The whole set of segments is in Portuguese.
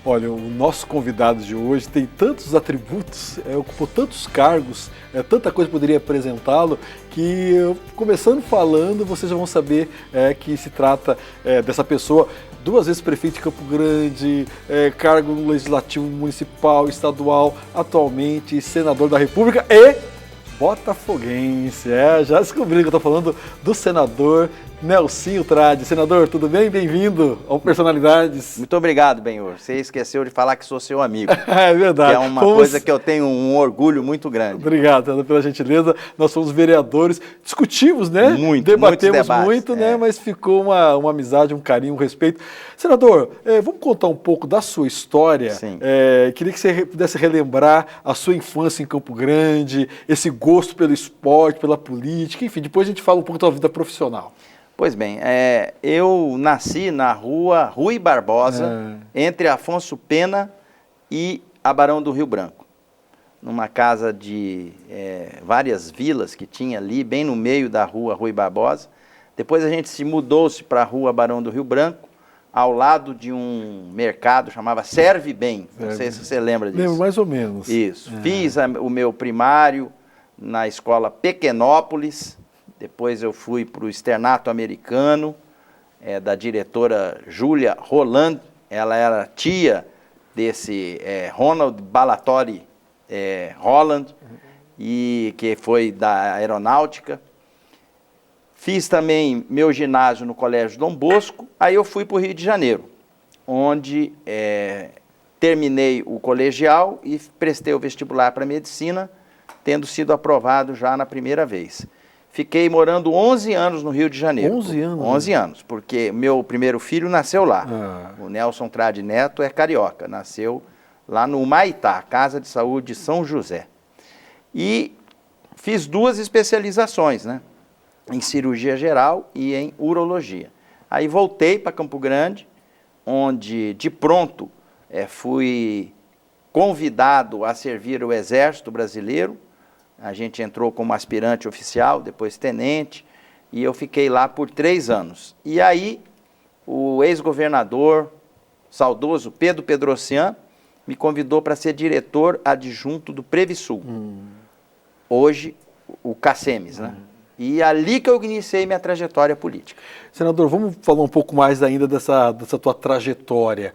Olha, o nosso convidado de hoje tem tantos atributos, ocupou tantos cargos, tanta coisa poderia apresentá-lo, que começando falando, vocês já vão saber que se trata dessa pessoa, 2 vezes prefeito de Campo Grande, cargo no Legislativo Municipal, Estadual, atualmente senador da República e botafoguense. Já descobri que eu estou falando do senador Nelsinho Trade. Senador, tudo bem? Bem-vindo ao Personalidades. Muito obrigado, Benhor. Você esqueceu de falar que sou seu amigo. É verdade. Que é uma coisa que eu tenho um orgulho muito grande. Obrigado, senador, pela gentileza. Nós somos vereadores, discutimos, né? Debatemos muito, né? Mas ficou uma amizade, um carinho, um respeito. Senador, vamos contar um pouco da sua história. Sim. Queria que você pudesse relembrar a sua infância em Campo Grande, esse gosto pelo esporte, pela política, enfim, depois a gente fala um pouco da vida profissional. Pois bem, eu nasci na rua Rui Barbosa, entre Afonso Pena e a Barão do Rio Branco, numa casa de várias vilas que tinha ali, bem no meio da rua Rui Barbosa. Depois a gente mudou-se para a rua Barão do Rio Branco, ao lado de um mercado chamava Serve Bem, não sei se você lembra disso. Lembro mais ou menos. Isso, fiz o meu primário na escola Pequenópolis. Depois eu fui para o Externato Americano, da diretora Júlia Roland. Ela era tia desse Ronald Balatori Holland, e que foi da aeronáutica. Fiz também meu ginásio no Colégio Dom Bosco. Aí eu fui para o Rio de Janeiro, onde terminei o colegial e prestei o vestibular para medicina, tendo sido aprovado já na primeira vez. Fiquei morando 11 anos no Rio de Janeiro. 11 anos? 11 anos, porque meu primeiro filho nasceu lá. O Nelson Trade Neto é carioca, nasceu lá no Humaitá, Casa de Saúde de São José. E fiz 2 especializações, né? Em cirurgia geral e em urologia. Aí voltei para Campo Grande, onde de pronto fui convidado a servir o Exército Brasileiro. A gente entrou como aspirante oficial, depois tenente, e eu fiquei lá por 3 anos. E aí, o ex-governador, saudoso Pedro Pedrocian, me convidou para ser diretor adjunto do Previsul. Hoje, o CACEMES, né? E ali que eu iniciei minha trajetória política. Senador, vamos falar um pouco mais ainda dessa tua trajetória.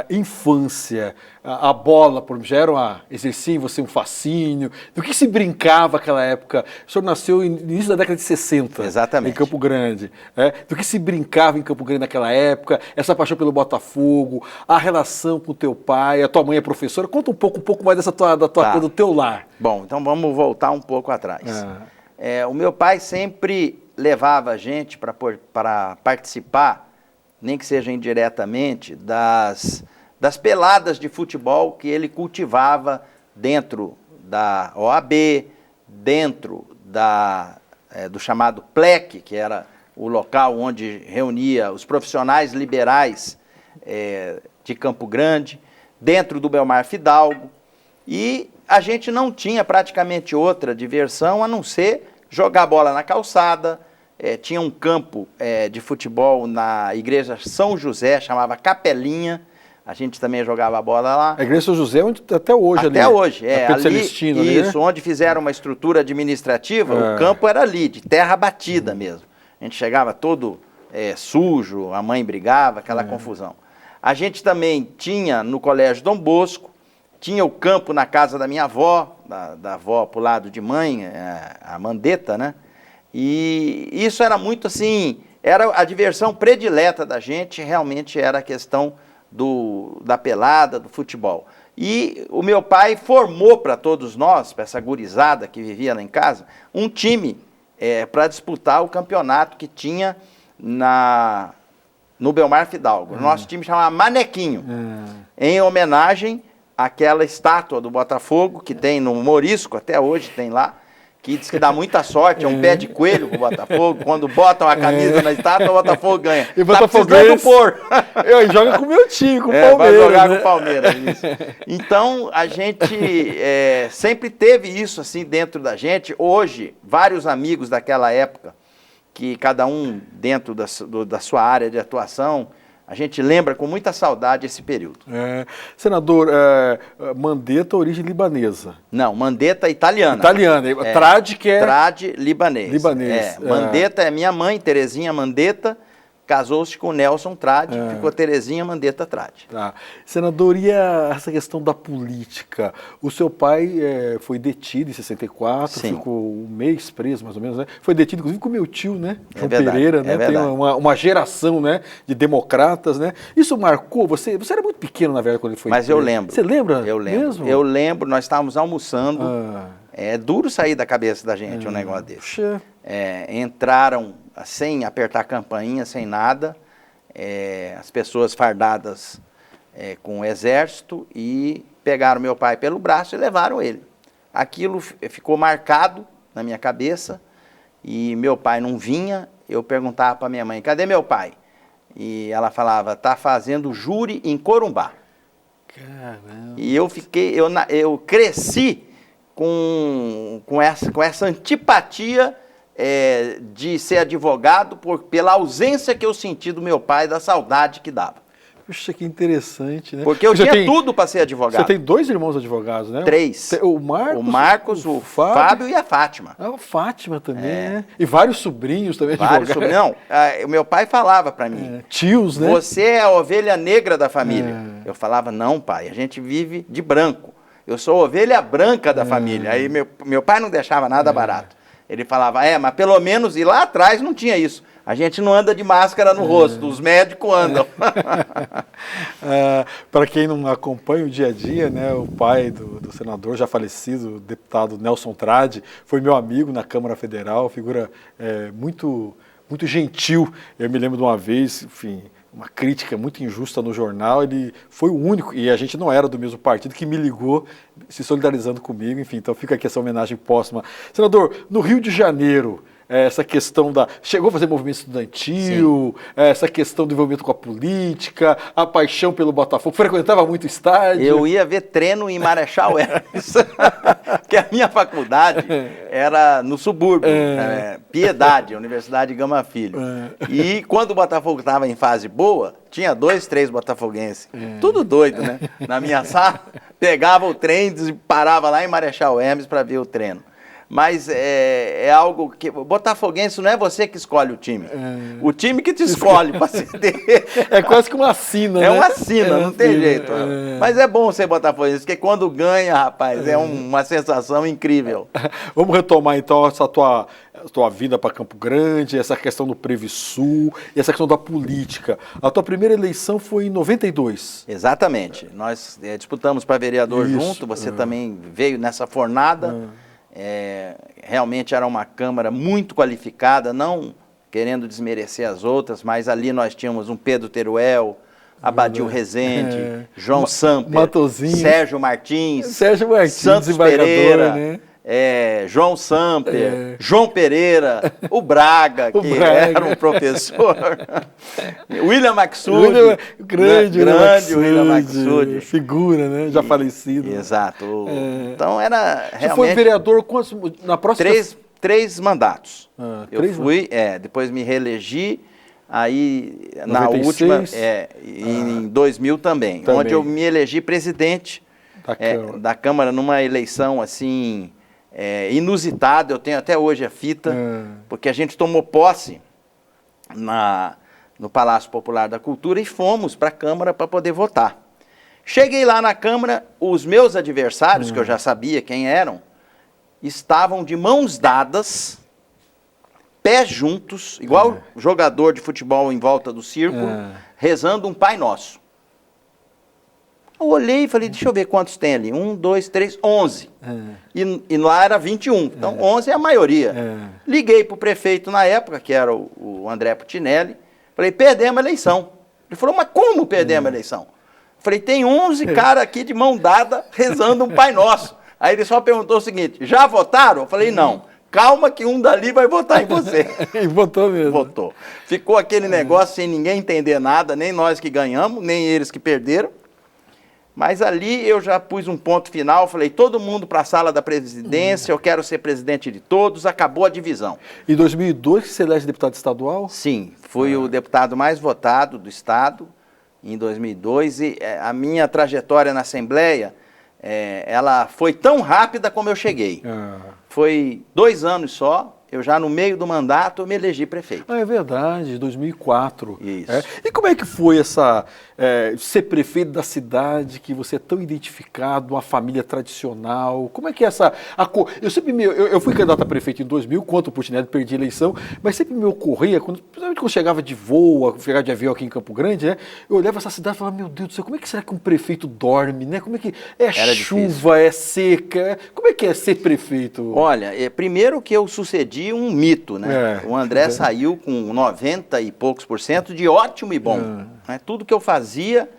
Infância, a bola, por exemplo, exercia em você um fascínio. Do que se brincava naquela época? O senhor nasceu no início da década de 60. Exatamente. Em Campo Grande. Do que se brincava em Campo Grande naquela época? Essa paixão pelo Botafogo, a relação com o teu pai, a tua mãe é professora. Conta um pouco mais dessa do teu lar. Bom, então vamos voltar um pouco atrás. O meu pai sempre levava a gente para participar, nem que seja indiretamente, das peladas de futebol que ele cultivava dentro da OAB, dentro do chamado PLEC, que era o local onde reunia os profissionais liberais de Campo Grande, dentro do Belmar Fidalgo. E a gente não tinha praticamente outra diversão a não ser jogar bola na calçada. Tinha um campo de futebol na igreja São José, chamava Capelinha. A gente também jogava bola lá. A igreja São José até hoje ali. Até hoje, ali, Celestino, isso, onde fizeram uma estrutura administrativa, o campo era ali, de terra batida mesmo. A gente chegava todo sujo, a mãe brigava, aquela confusão. A gente também tinha no Colégio Dom Bosco, tinha o campo na casa da minha avó, da avó pro lado de mãe, a Mandetta, né? E isso era muito assim, era a diversão predileta da gente, realmente era a questão da pelada, do futebol. E o meu pai formou para todos nós, para essa gurizada que vivia lá em casa, um time para disputar o campeonato que tinha no Belmar Fidalgo. O nosso time chamava Manequinho, em homenagem àquela estátua do Botafogo que tem no Morisco, até hoje tem lá, que diz que dá muita sorte, é um pé de coelho pro Botafogo. Quando botam a camisa na estátua, o Botafogo ganha. E o Botafogo joga com o meu time, com o Palmeiras. Vai jogar com o Palmeiras, isso. Então, a gente sempre teve isso assim dentro da gente. Hoje, vários amigos daquela época, que cada um dentro da sua área de atuação, a gente lembra com muita saudade esse período. Senador, Mandetta, origem libanesa. Não, Mandetta italiana. Italiana, Trade que é... Trade libanês. Libanês. Mandetta é minha mãe, Terezinha Mandetta, casou-se com Nelson Trade, ficou Terezinha Mandetta Trade. Tá. Senador, e essa questão da política? O seu pai foi detido em 64, Sim. ficou um mês preso, mais ou menos, né? Foi detido, inclusive, com meu tio, né? João verdade, Pereira, né? Tem uma geração, né, de democratas, né? Isso marcou você? Você era muito pequeno, na verdade, quando ele foi Mas preso. eu lembro. Você lembra? Eu lembro. Mesmo? Eu lembro, nós estávamos almoçando. É duro sair da cabeça da gente um negócio desse. Puxa. Entraram sem apertar a campainha, sem nada. As pessoas fardadas com o exército e pegaram meu pai pelo braço e levaram ele. Aquilo ficou marcado na minha cabeça e meu pai não vinha. Eu perguntava para minha mãe, cadê meu pai? E ela falava, tá fazendo júri em Corumbá. Caramba. E eu cresci com essa antipatia de ser advogado pela ausência que eu senti do meu pai, da saudade que dava. Puxa, que interessante, né? Porque eu tinha tudo para ser advogado. Você tem 2 irmãos advogados, né? 3. O Marcos, o Fábio e a Fátima. A Fátima também, né? E vários sobrinhos também advogados. Não, o meu pai falava para mim. Tios, né? Você é a ovelha negra da família. Eu falava, não, pai, a gente vive de branco. Eu sou a ovelha branca da família. Aí meu pai não deixava nada barato. Ele falava, mas pelo menos, e lá atrás não tinha isso. A gente não anda de máscara no rosto, os médicos andam. Para quem não acompanha o dia a dia, né, o pai do senador já falecido, o deputado Nelson Trade, foi meu amigo na Câmara Federal, figura muito gentil. Eu me lembro de uma vez, enfim, uma crítica muito injusta no jornal, ele foi o único, e a gente não era do mesmo partido, que me ligou se solidarizando comigo, enfim, então fica aqui essa homenagem póstuma. Senador, no Rio de Janeiro, essa questão chegou a fazer movimento estudantil, essa questão do envolvimento com a política, a paixão pelo Botafogo, frequentava muito o estádio? Eu ia ver treino em Marechal Hermes, porque a minha faculdade era no subúrbio, Piedade, Universidade Gama Filho. E quando o Botafogo estava em fase boa, tinha 2, 3 botafoguenses, tudo doido, né? Na minha sala, pegava o trem e parava lá em Marechal Hermes para ver o treino. Mas é algo que... Botafoguense não é você que escolhe o time. O time que te escolhe para ser dele. É quase que uma sina, né? É uma sina, não tem jeito. Mas é bom ser botafoguense, porque quando ganha, rapaz, é uma sensação incrível. Vamos retomar, então, essa tua vinda para Campo Grande, essa questão do Previsul, e essa questão da política. A tua primeira eleição foi em 92. Exatamente. Nós disputamos para vereador junto, você também veio nessa fornada. Realmente era uma Câmara muito qualificada, não querendo desmerecer as outras, mas ali nós tínhamos um Pedro Teruel, Abadil Rezende, João Samper, Matozinho, Sérgio Martins, Santos Pereira, né? João Samper, João Pereira, o Braga, que era um professor, William Maxud, grande William Maxud, figura, né? Já falecido. Exato. Então era realmente... Você foi vereador na próxima... Três mandatos. Eu 3 fui, depois me reelegi, aí 96, na última, em 2000 também, onde eu me elegi presidente da Câmara numa eleição assim... inusitada, eu tenho até hoje a fita, porque a gente tomou posse no Palácio Popular da Cultura e fomos para a Câmara para poder votar. Cheguei lá na Câmara, os meus adversários, que eu já sabia quem eram, estavam de mãos dadas, pés juntos, igual jogador de futebol em volta do círculo, rezando um Pai Nosso. Eu olhei e falei, deixa eu ver quantos tem ali. 1, 2, 3, 11. E lá era 21. Então, 11 é a maioria. Liguei para o prefeito na época, que era o André Putinelli. Falei, perdemos a eleição. Ele falou, mas como perdemos a eleição? Falei, tem 11 caras aqui de mão dada rezando um Pai Nosso. Aí ele só perguntou o seguinte, já votaram? Eu falei, não. Calma que um dali vai votar em você. E votou mesmo. Votou. Ficou aquele negócio sem ninguém entender nada, nem nós que ganhamos, nem eles que perderam. Mas ali eu já pus um ponto final, falei, todo mundo para a sala da presidência, eu quero ser presidente de todos, acabou a divisão. Em 2002 você elege deputado estadual? Sim, fui o deputado mais votado do estado em 2002 e a minha trajetória na Assembleia, ela foi tão rápida como eu cheguei. Foi 2 anos só. Eu já no meio do mandato eu me elegi prefeito. É verdade, 2004. Isso. E como é que foi ser prefeito da cidade, que você é tão identificado, uma família tradicional? Como é que é eu fui candidato a prefeito em 2000, contra o Putinelli, perdi a eleição, mas sempre me ocorria, principalmente quando chegava de avião aqui em Campo Grande, né? Eu olhava essa cidade e falava, meu Deus do céu, como é que será que um prefeito dorme, né? Como é que Era chuva, difícil. é seca? Como é que é ser prefeito? Olha, primeiro que eu sucedi um mito, né? O André saiu com 90 e poucos % de ótimo e bom. Né? Tudo que eu fazia,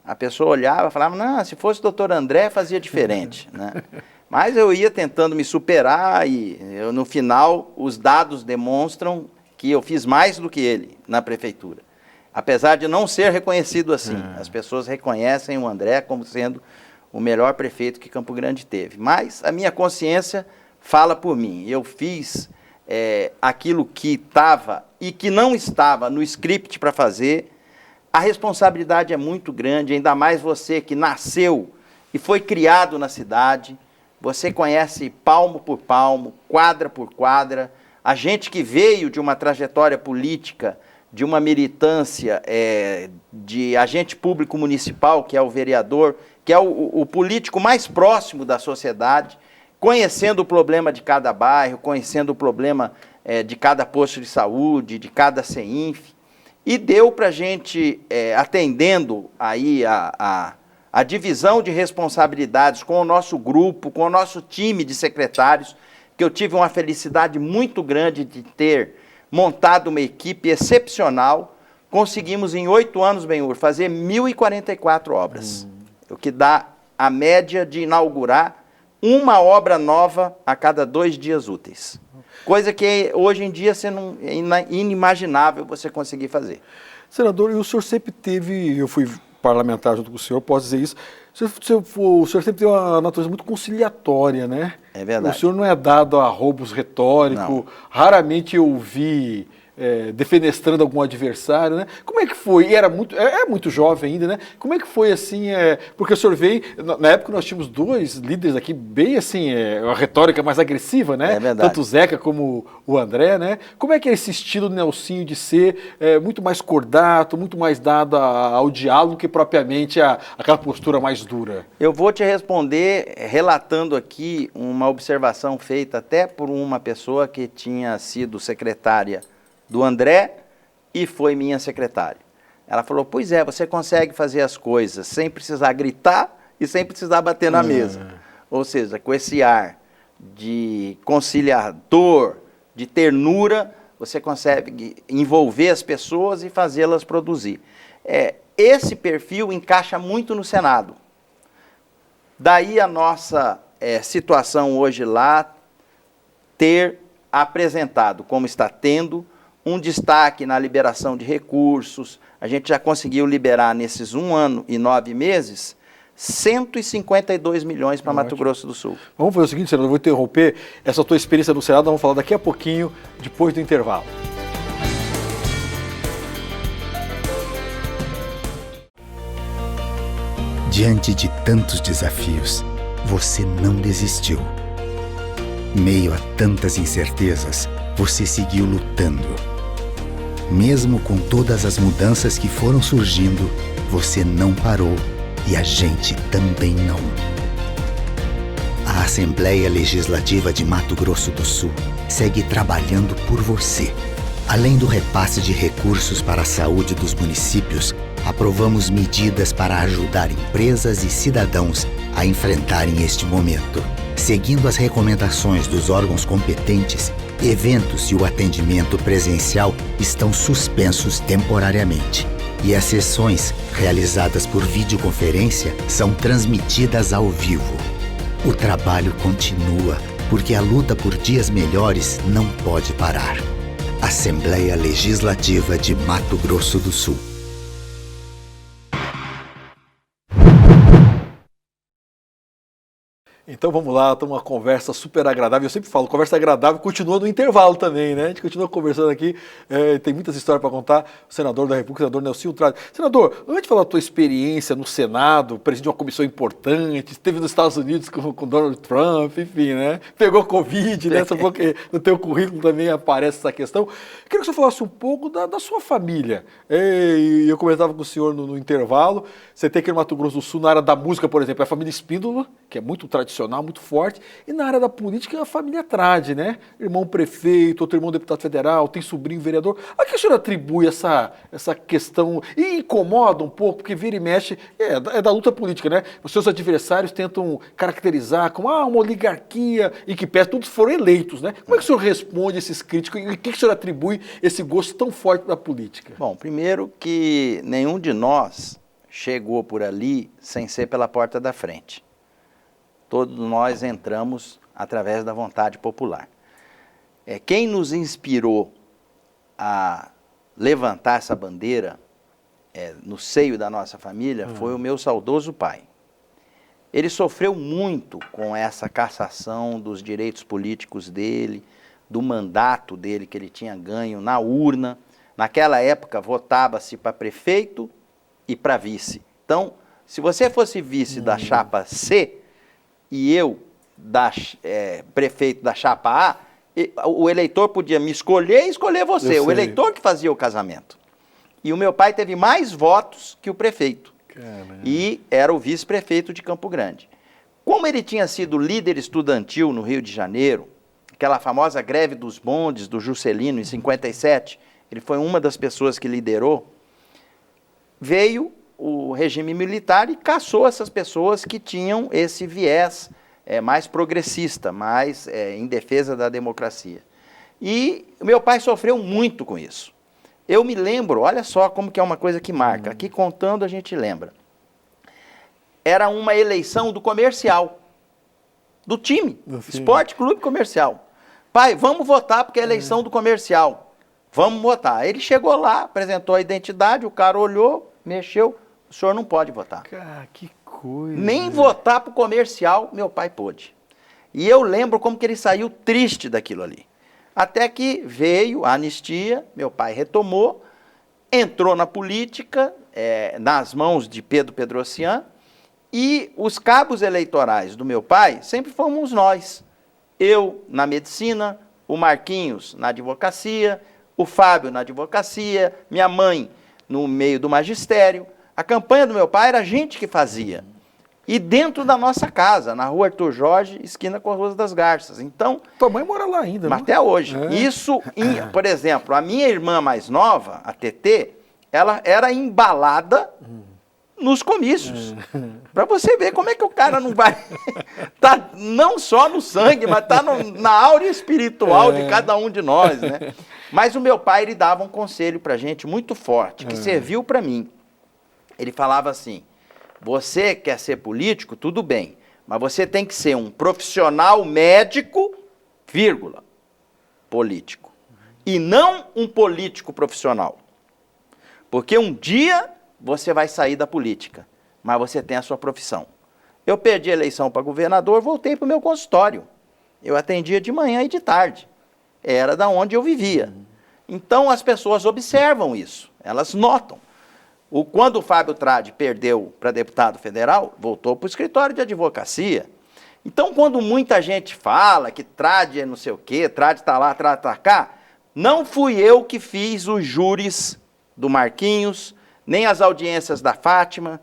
a pessoa olhava e falava, não, se fosse o doutor André, fazia diferente. Né? Mas eu ia tentando me superar e no final os dados demonstram que eu fiz mais do que ele na prefeitura. Apesar de não ser reconhecido assim. As pessoas reconhecem o André como sendo o melhor prefeito que Campo Grande teve. Mas a minha consciência fala por mim. Eu fiz aquilo que estava e que não estava no script para fazer. A responsabilidade é muito grande, ainda mais você que nasceu e foi criado na cidade. Você conhece palmo por palmo, quadra por quadra. A gente que veio de uma trajetória política, de uma militância de agente público municipal, que é o vereador, que é o político mais próximo da sociedade, conhecendo o problema de cada bairro, conhecendo o problema de cada posto de saúde, de cada CEINF, e deu para a gente, atendendo aí a divisão de responsabilidades com o nosso grupo, com o nosso time de secretários, que eu tive uma felicidade muito grande de ter montado uma equipe excepcional. Conseguimos em 8 anos, Benhur, fazer 1.044 obras, o que dá a média de inaugurar uma obra nova a cada 2 dias úteis. Coisa que hoje em dia é inimaginável você conseguir fazer. Senador, e o senhor sempre teve, eu fui parlamentar junto com o senhor, posso dizer isso, o senhor sempre tem uma natureza muito conciliatória, né? É verdade. O senhor não é dado a roubos retóricos, Não. Raramente eu vi defenestrando algum adversário, né? Como é que foi? E era muito jovem ainda, né? Como é que foi assim? Porque o senhor veio, na época nós tínhamos 2 líderes aqui bem assim, uma retórica mais agressiva, né? É verdade. Tanto o Zeca como o André, né? Como é que é esse estilo do Nelsinho de ser muito mais cordato, muito mais dado ao diálogo que propriamente aquela postura mais dura? Eu vou te responder relatando aqui uma observação feita até por uma pessoa que tinha sido secretária do André e foi minha secretária. Ela falou, pois você consegue fazer as coisas sem precisar gritar e sem precisar bater na mesa. Ou seja, com esse ar de conciliador, de ternura, você consegue envolver as pessoas e fazê-las produzir. Esse perfil encaixa muito no Senado. Daí a nossa situação hoje lá ter apresentado, como está tendo, um destaque na liberação de recursos. A gente já conseguiu liberar nesses 1 ano e 9 meses 152 milhões para Mato Grosso do Sul. Vamos fazer o seguinte, senador, eu vou interromper essa tua experiência no Senado, vamos falar daqui a pouquinho, depois do intervalo. Diante de tantos desafios, você não desistiu. Meio a tantas incertezas, você seguiu lutando. Mesmo com todas as mudanças que foram surgindo, você não parou e a gente também não. A Assembleia Legislativa de Mato Grosso do Sul segue trabalhando por você. Além do repasse de recursos para a saúde dos municípios, aprovamos medidas para ajudar empresas e cidadãos a enfrentarem este momento. Seguindo as recomendações dos órgãos competentes, eventos e o atendimento presencial estão suspensos temporariamente. E as sessões, realizadas por videoconferência, são transmitidas ao vivo. O trabalho continua, porque a luta por dias melhores não pode parar. Assembleia Legislativa de Mato Grosso do Sul. Então vamos lá, estamos uma conversa super agradável. Eu sempre falo, conversa agradável continua no intervalo também, né? A gente continua conversando aqui, tem muitas histórias para contar. O senador da República, o senador Nelsinho Trade. Senador, antes de falar da tua experiência no Senado, presidente de uma comissão importante, esteve nos Estados Unidos com Donald Trump, enfim, né? Pegou Covid, né? Só porque no teu currículo também aparece essa questão. Queria que você falasse um pouco da sua família. Eu comentava com o senhor no intervalo, você tem aqui no Mato Grosso do Sul, na área da música, por exemplo, é a família Espíndola, que é muito tradicional, muito forte, e na área da política é a família Trade, né? Irmão prefeito, outro irmão deputado federal, tem sobrinho vereador. A que o senhor atribui essa questão, e incomoda um pouco, porque vira e mexe, é da luta política, né? Os seus adversários tentam caracterizar como uma oligarquia, e que todos foram eleitos, né? Como é que o senhor responde a esses críticos, e o que o senhor atribui esse gosto tão forte da política? Bom, primeiro que nenhum de nós chegou por ali sem ser pela porta da frente. Todos nós entramos através da vontade popular. Quem nos inspirou a levantar essa bandeira no seio da nossa família foi o meu saudoso pai. Ele sofreu muito com essa cassação dos direitos políticos dele, do mandato dele que ele tinha ganho na urna. Naquela época votava-se para prefeito e para vice. Então, se você fosse vice da chapa C, e eu, prefeito da chapa A, o eleitor podia me escolher e escolher você. O eleitor que fazia o casamento. E o meu pai teve mais votos que o prefeito. Caramba. E era o vice-prefeito de Campo Grande. Como ele tinha sido líder estudantil no Rio de Janeiro, aquela famosa greve dos bondes do Juscelino em 57, ele foi uma das pessoas que liderou, veio o regime militar e caçou essas pessoas que tinham esse viés mais progressista, mais em defesa da democracia. E o meu pai sofreu muito com isso. Eu me lembro, olha só como que é uma coisa que marca, aqui contando a gente lembra. Era uma eleição do comercial, do time, Esporte Clube Comercial. Pai, vamos votar porque é a eleição do comercial. Vamos votar. Ele chegou lá, apresentou a identidade, o cara olhou, mexeu, o senhor não pode votar. Cara, que coisa. Nem votar para o comercial, meu pai pôde. E eu lembro como que ele saiu triste daquilo ali. Até que veio a anistia, meu pai retomou, entrou na política, nas mãos de Pedro Pedrocian, e os cabos eleitorais do meu pai sempre fomos nós. Eu na medicina, o Marquinhos na advocacia, o Fábio na advocacia, minha mãe no meio do magistério. A campanha do meu pai era a gente que fazia. E dentro da nossa casa, na rua Arthur Jorge, esquina com a Rua das Garças. Então, tua mãe mora lá ainda, mas até hoje. Isso, por exemplo, a minha irmã mais nova, a TT, ela era embalada nos comícios. Para você ver como é que o cara não vai... tá não só no sangue, mas tá na áurea espiritual de cada um de nós, né? Mas o meu pai, ele dava um conselho pra gente muito forte, que serviu para mim. Ele falava assim, você quer ser político, tudo bem, mas você tem que ser um profissional médico, vírgula, político. E não um político profissional. Porque um dia você vai sair da política, mas você tem a sua profissão. Eu perdi a eleição para governador, voltei para o meu consultório. Eu atendia de manhã e de tarde. Era da onde eu vivia. Então as pessoas observam isso, elas notam. Quando o Fábio Trade perdeu para deputado federal, voltou para o escritório de advocacia. Então, quando muita gente fala que Trade é não sei o quê, Trade está lá, Trade está cá, não fui eu que fiz os júris do Marquinhos, nem as audiências da Fátima,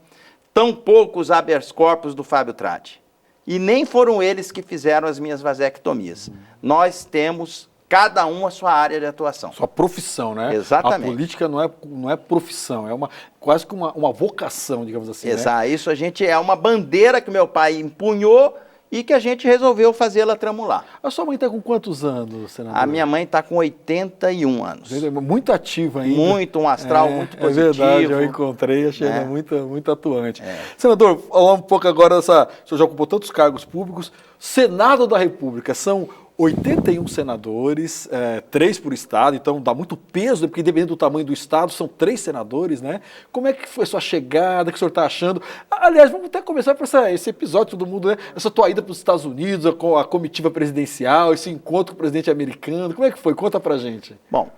tampouco os habeas corpus do Fábio Trade. E nem foram eles que fizeram as minhas vasectomias. Nós temos... cada um a sua área de atuação. Sua profissão, né? Exatamente. A política não é profissão, é quase que uma vocação, digamos assim. Exato. Né? Isso é uma bandeira que meu pai empunhou e que a gente resolveu fazê-la tremular. A sua mãe está com quantos anos, senador? A minha mãe está com 81 anos. Muito ativa ainda. Muito, um astral muito positivo. É verdade, eu encontrei, achei ela muito atuante. Senador, falar um pouco agora o senhor já ocupou tantos cargos públicos, Senado da República, são 81 senadores, 3 por estado, então dá muito peso, né? Porque dependendo do tamanho do estado, são 3 senadores, né? Como é que foi a sua chegada, o que o senhor está achando? Aliás, vamos até começar por esse episódio, todo mundo, né? Essa tua ida para os Estados Unidos, a comitiva presidencial, esse encontro com o presidente americano, como é que foi? Conta pra gente. Bom,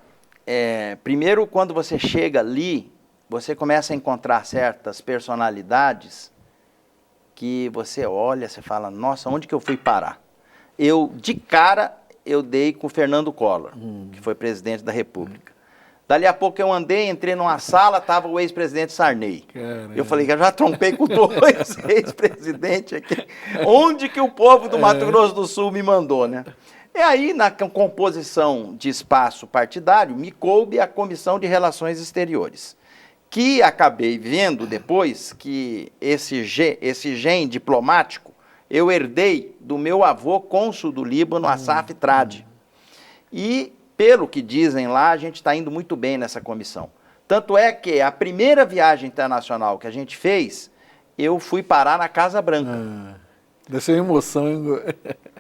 primeiro, quando você chega ali, você começa a encontrar certas personalidades que você olha, você fala, nossa, onde que eu fui parar? De cara, eu dei com o Fernando Collor, que foi presidente da República. Dali a pouco eu entrei numa sala, estava o ex-presidente Sarney. Caramba. Eu falei, eu já trompei com 2 ex-presidentes aqui. Onde que o povo do Mato Grosso do Sul me mandou, né? E aí, na composição de espaço partidário, me coube a Comissão de Relações Exteriores, que acabei vendo depois que esse gene diplomático eu herdei do meu avô cônsul do Líbano, Assaf Tradi. E, pelo que dizem lá, a gente está indo muito bem nessa comissão. Tanto é que a primeira viagem internacional que a gente fez, eu fui parar na Casa Branca. Deve ser uma emoção, hein?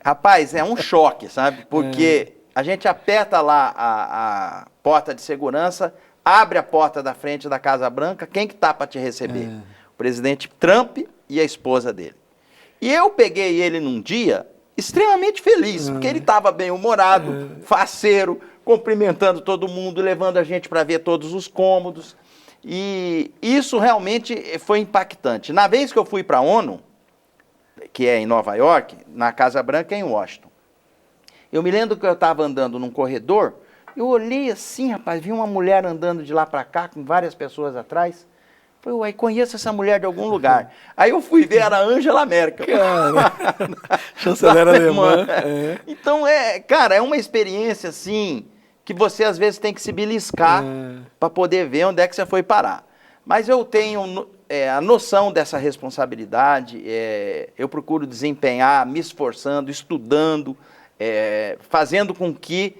Rapaz, é um choque, sabe? Porque a gente aperta lá a porta de segurança, abre a porta da frente da Casa Branca, quem que tá para te receber? O presidente Trump e a esposa dele. E eu peguei ele num dia extremamente feliz, porque ele estava bem-humorado, faceiro, cumprimentando todo mundo, levando a gente para ver todos os cômodos. E isso realmente foi impactante. Na vez que eu fui para a ONU, que é em Nova York, na Casa Branca em Washington, eu me lembro que eu estava andando num corredor, eu olhei assim, rapaz, vi uma mulher andando de lá para cá, com várias pessoas atrás. Falei, uai, conheço essa mulher de algum lugar. Aí eu fui ver, era a Angela Merkel. Chanceler alemã. Então, cara, é uma experiência, assim, que você às vezes tem que se beliscar para poder ver onde é que você foi parar. Mas eu tenho a noção dessa responsabilidade, eu procuro desempenhar, me esforçando, estudando, fazendo com que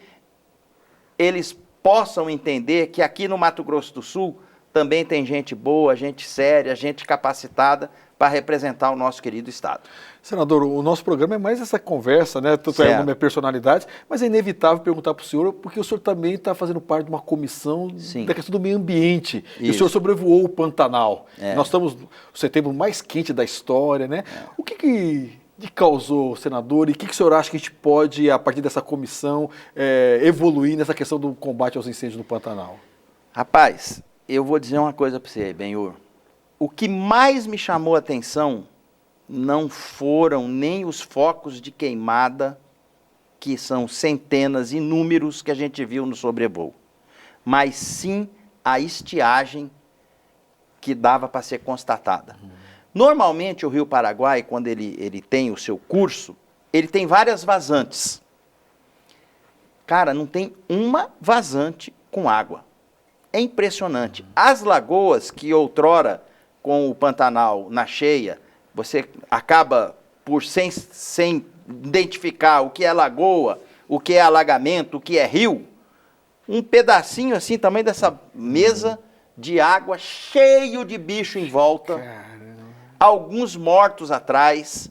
eles possam entender que aqui no Mato Grosso do Sul também tem gente boa, gente séria, gente capacitada para representar o nosso querido Estado. Senador, o nosso programa é mais essa conversa, né? Tanto é uma personalidade, mas é inevitável perguntar para o senhor, porque o senhor também está fazendo parte de uma comissão da questão do meio ambiente. Isso. E o senhor sobrevoou o Pantanal. Nós estamos no setembro mais quente da história, né? O que causou, senador, e o que o senhor acha que a gente pode, a partir dessa comissão, evoluir nessa questão do combate aos incêndios no Pantanal? Rapaz, eu vou dizer uma coisa para você, Benhur. O que mais me chamou a atenção não foram nem os focos de queimada, que são centenas, inúmeros, que a gente viu no sobrevoo, mas sim a estiagem que dava para ser constatada. Normalmente o Rio Paraguai, quando ele tem o seu curso, ele tem várias vazantes. Cara, não tem uma vazante com água. É impressionante. As lagoas que outrora, com o Pantanal na cheia, você acaba por sem identificar o que é lagoa, o que é alagamento, o que é rio, um pedacinho assim, tamanho dessa mesa de água, cheio de bicho em volta, alguns mortos atrás,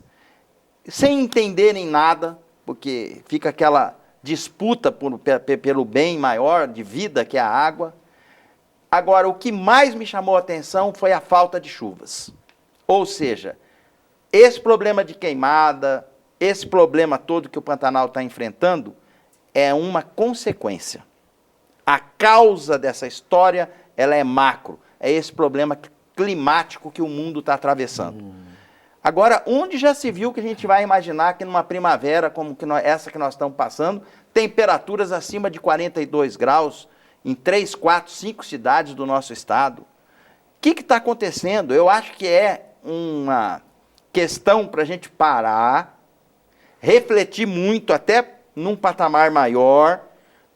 sem entenderem nada, porque fica aquela disputa pelo bem maior de vida, que é a água. Agora, o que mais me chamou a atenção foi a falta de chuvas. Ou seja, esse problema de queimada, esse problema todo que o Pantanal está enfrentando, é uma consequência. A causa dessa história, ela é macro. É esse problema climático que o mundo está atravessando. Agora, onde já se viu que a gente vai imaginar que numa primavera como essa que nós estamos passando, temperaturas acima de 42 graus, em 3, 4, 5 cidades do nosso estado? O que está acontecendo? Eu acho que é uma questão para a gente parar, refletir muito, até num patamar maior,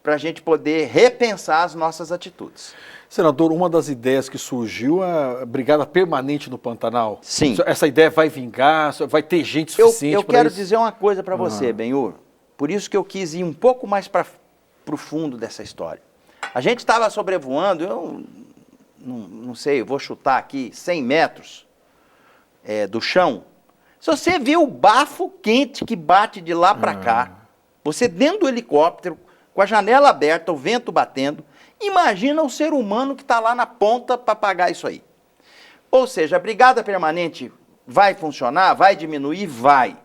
para a gente poder repensar as nossas atitudes. Senador, uma das ideias que surgiu é a brigada permanente no Pantanal. Sim. Essa ideia vai vingar? Vai ter gente suficiente para isso? Eu quero dizer uma coisa para você, Benhur. Por isso que eu quis ir um pouco mais para o fundo dessa história. A gente estava sobrevoando, eu não sei, eu vou chutar aqui, 100 metros do chão. Se você vê o bafo quente que bate de lá para cá, Você dentro do helicóptero, com a janela aberta, o vento batendo, imagina o ser humano que está lá na ponta para pagar isso aí. Ou seja, a brigada permanente vai funcionar, vai diminuir? Vai.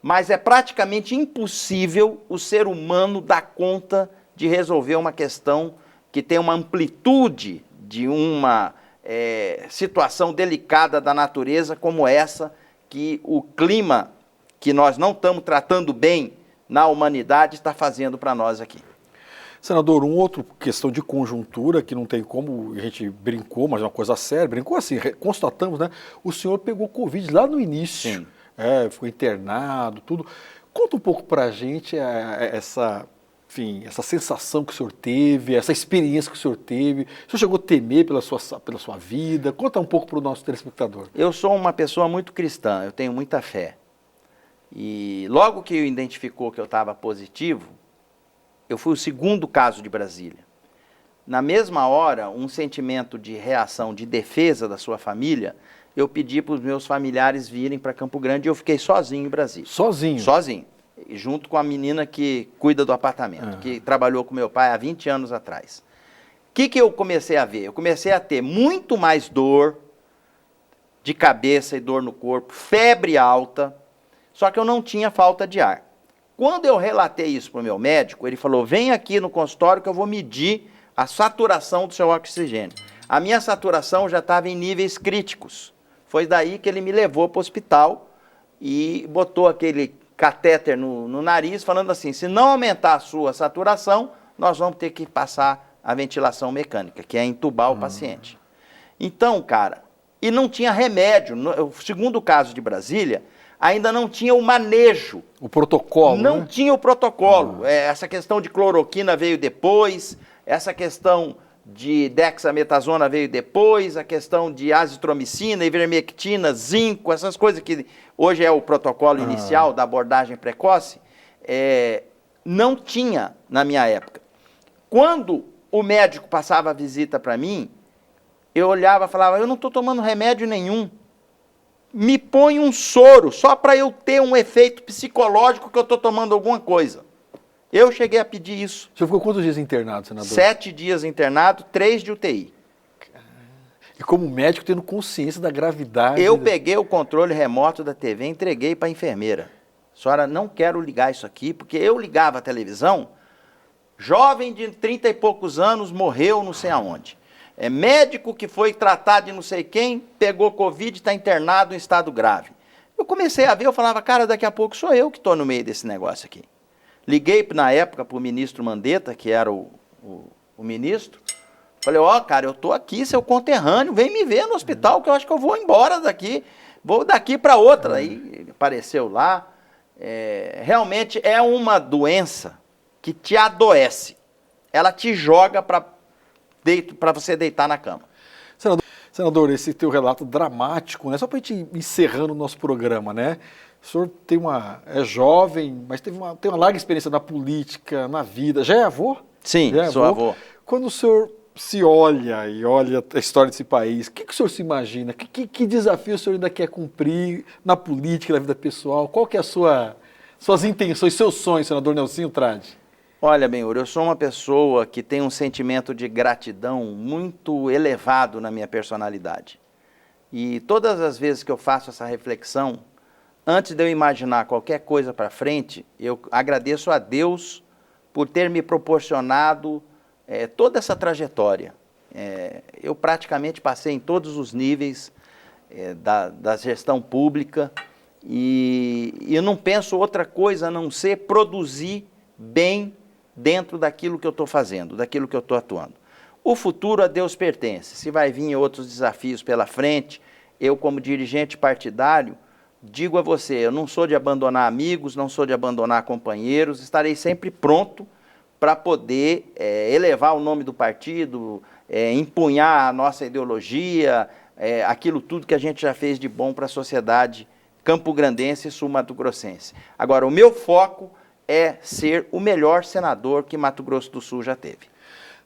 Mas é praticamente impossível o ser humano dar conta de resolver uma questão que tem uma amplitude de uma situação delicada da natureza como essa, que o clima que nós não estamos tratando bem na humanidade está fazendo para nós aqui. Senador, outra questão de conjuntura, que não tem como, a gente brincou, mas é uma coisa séria, brincou assim, constatamos, né? O senhor pegou Covid lá no início. Sim. Foi internado, tudo. Conta um pouco pra gente essa sensação que o senhor teve, essa experiência que o senhor teve. O senhor chegou a temer pela sua vida? Conta um pouco para o nosso telespectador. Eu sou uma pessoa muito cristã, eu tenho muita fé. E logo que identificou que eu estava positivo, eu fui o segundo caso de Brasília. Na mesma hora, um sentimento de reação, de defesa da sua família, eu pedi para os meus familiares virem para Campo Grande e eu fiquei sozinho em Brasília. Sozinho? Sozinho. Junto com a menina que cuida do apartamento, que trabalhou com meu pai há 20 anos atrás. O que eu comecei a ver? Eu comecei a ter muito mais dor de cabeça e dor no corpo, febre alta, só que eu não tinha falta de ar. Quando eu relatei isso para o meu médico, ele falou, vem aqui no consultório que eu vou medir a saturação do seu oxigênio. A minha saturação já estava em níveis críticos. Foi daí que ele me levou para o hospital e botou aquele catéter no nariz, falando assim, se não aumentar a sua saturação, nós vamos ter que passar a ventilação mecânica, que é entubar o paciente. Então, cara, e não tinha remédio. No segundo caso de Brasília, ainda não tinha o manejo. O protocolo, Não né? tinha o protocolo. Essa questão de cloroquina veio depois, essa questão de dexametasona veio depois, a questão de azitromicina, ivermectina, zinco, essas coisas que hoje é o protocolo inicial da abordagem precoce, não tinha na minha época. Quando o médico passava a visita para mim, eu olhava e falava, eu não estou tomando remédio nenhum. Me põe um soro, só para eu ter um efeito psicológico que eu estou tomando alguma coisa. Eu cheguei a pedir isso. O senhor ficou quantos dias internado, senador? 7 dias internado, 3 de UTI. E como médico tendo consciência da gravidade... Eu peguei o controle remoto da TV e entreguei para a enfermeira. Senhora, não quero ligar isso aqui, porque eu ligava a televisão, jovem de 30 e poucos anos morreu não sei aonde. Médico que foi tratado de não sei quem, pegou Covid e está internado em estado grave. Eu comecei a ver, eu falava, cara, daqui a pouco sou eu que estou no meio desse negócio aqui. Liguei na época para o ministro Mandetta, que era o ministro, falei, cara, eu estou aqui, seu conterrâneo, vem me ver no hospital, que eu acho que eu vou embora daqui, vou daqui para outra. Aí ele apareceu lá. Realmente é uma doença que te adoece, ela te joga para você deitar na cama. Senador, esse teu relato dramático, né? Só para a gente ir encerrando o nosso programa, né? O senhor é jovem, mas tem uma larga experiência na política, na vida. Já é avô? Sim, sou avô. Quando o senhor se olha a história desse país, o que o senhor se imagina? Que desafio o senhor ainda quer cumprir na política, na vida pessoal? Qual que é suas intenções, seus sonhos, senador Nelsinho Trade? Olha, Benhur, eu sou uma pessoa que tem um sentimento de gratidão muito elevado na minha personalidade. E todas as vezes que eu faço essa reflexão, antes de eu imaginar qualquer coisa para frente, eu agradeço a Deus por ter me proporcionado toda essa trajetória. Eu praticamente passei em todos os níveis da gestão pública e eu não penso outra coisa a não ser produzir bem dentro daquilo que eu estou fazendo, daquilo que eu estou atuando. O futuro a Deus pertence. Se vai vir outros desafios pela frente, eu como dirigente partidário, digo a você, eu não sou de abandonar amigos, não sou de abandonar companheiros, estarei sempre pronto para poder elevar o nome do partido, empunhar a nossa ideologia, aquilo tudo que a gente já fez de bom para a sociedade campograndense e sul-mato-grossense. Agora, o meu foco é ser o melhor senador que Mato Grosso do Sul já teve.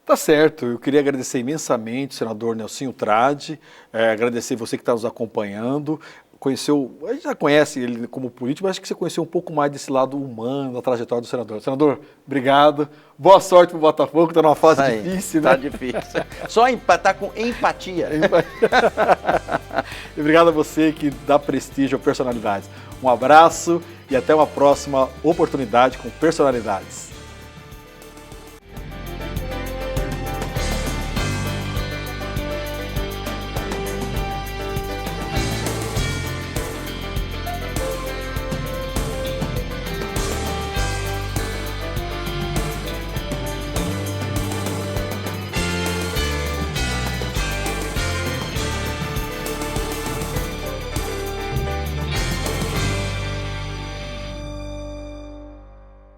Tá certo, eu queria agradecer imensamente, senador Nelsinho Trade, agradecer você que está nos acompanhando. conheceu, a gente já conhece ele como político, mas acho que você conheceu um pouco mais desse lado humano da trajetória do senador. Senador, obrigado. Boa sorte pro Botafogo, que está numa fase difícil, né? Tá difícil. Só tá com empatia. E obrigado a você que dá prestígio a personalidades. Um abraço e até uma próxima oportunidade com personalidades.